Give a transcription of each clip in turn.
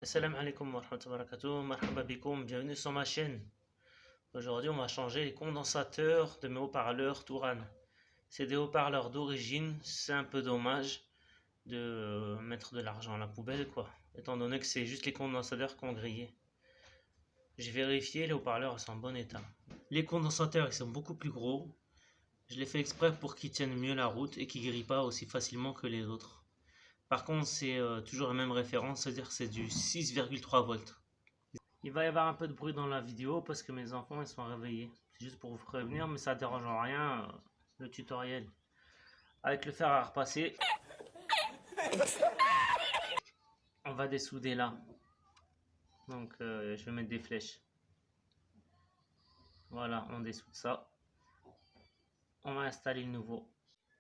Assalamu alaikum wa rahmatullahi wa barakatuh, marhaba bikoum, bienvenue sur ma chaîne. Aujourd'hui on va changer les condensateurs de mes haut-parleurs Touran. C'est des haut-parleurs d'origine, c'est un peu dommage de mettre de l'argent à la poubelle quoi, étant donné que c'est juste les condensateurs qui ont grillé. J'ai vérifié, les haut-parleurs sont en bon état. Les condensateurs ils sont beaucoup plus gros, je l'ai fait exprès pour qu'ils tiennent mieux la route et qu'ils grillent pas aussi facilement que les autres. Par contre, c'est toujours la même référence, c'est-à-dire que c'est du 6,3 volts. Il va y avoir un peu de bruit dans la vidéo parce que mes enfants ils sont réveillés. C'est juste pour vous prévenir, mais ça ne dérange en rien le tutoriel. Avec le fer à repasser, on va dessouder là. Donc je vais mettre des flèches. Voilà, on dessoude ça. On va installer le nouveau.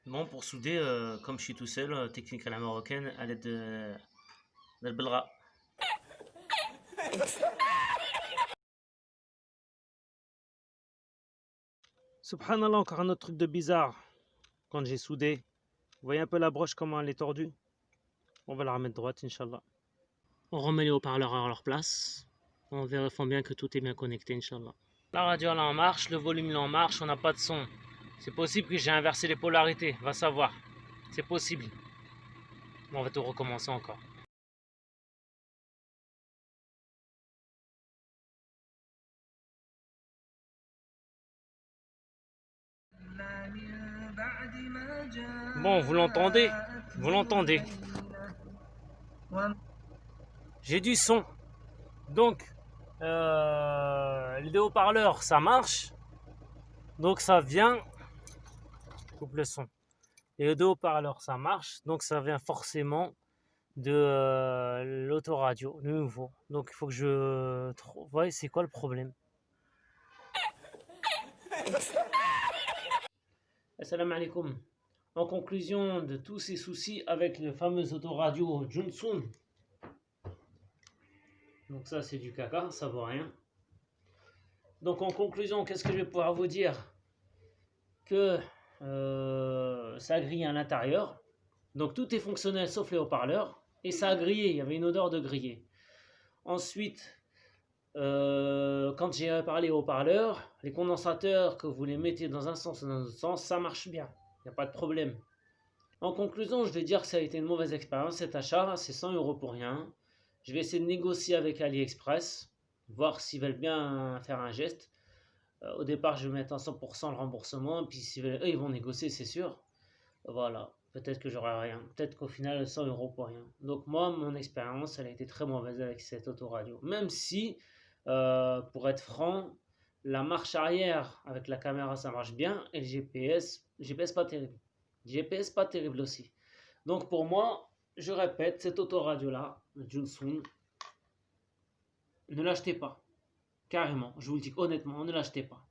Bon, pour souder, comme je suis tout seul, technique à la marocaine, à l'aide de l'belra. Subhanallah, encore un autre truc de bizarre. Quand j'ai soudé, vous voyez un peu la broche comment elle est tordue? On va la remettre droite, Inch'Allah. On remet les haut-parleurs à leur place. On vérifie bien que tout est bien connecté, Inch'Allah. La radio elle est en marche, le volume il est en marche, on n'a pas de son. C'est possible que j'ai inversé les polarités, va savoir. C'est possible. Bon, on va tout recommencer encore. Bon, vous l'entendez? Vous l'entendez? J'ai du son. Donc, les haut-parleurs, ça marche. Donc, ça vient... Coupe le son. Et les deux haut-parleurs, ça marche. Donc, ça vient forcément de l'autoradio, le nouveau. Donc, il faut que je... Vous voyez, c'est quoi le problème? Assalamu alaikum. En conclusion de tous ces soucis avec le fameux autoradio Johnson. Donc ça c'est du caca, ça vaut rien. Donc en conclusion, qu'est-ce que je vais pouvoir vous dire? Que ça grille à l'intérieur. Donc tout est fonctionnel sauf les haut-parleurs. Et ça a grillé, il y avait une odeur de grillé. Ensuite, quand j'ai réparé les haut-parleurs, les condensateurs que vous les mettez dans un sens ou dans un autre sens, ça marche bien. Il n'y a pas de problème. En conclusion, je vais dire que ça a été une mauvaise expérience cet achat. C'est 100 € pour rien. Je vais essayer de négocier avec AliExpress, voir s'ils veulent bien faire un geste. Au départ, je vais mettre à 100% le remboursement, puis eux, ils vont négocier, c'est sûr. Voilà, peut-être que j'aurai rien. Peut-être qu'au final, 100 € pour rien. Donc moi, mon expérience, elle a été très mauvaise avec cette autoradio. Même si, pour être franc, la marche arrière avec la caméra, ça marche bien, et le GPS pas terrible. GPS pas terrible aussi. Donc pour moi, je répète, cette autoradio-là, Johnson, ne l'achetez pas. Carrément, je vous le dis honnêtement, ne l'achetez pas.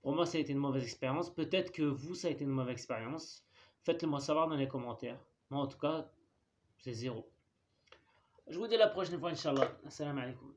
Pour moi, ça a été une mauvaise expérience. Peut-être que vous, ça a été une mauvaise expérience. Faites-le moi savoir dans les commentaires. Moi, en tout cas, c'est 0. Je vous dis à la prochaine fois, Inch'Allah. Assalamu alaikum.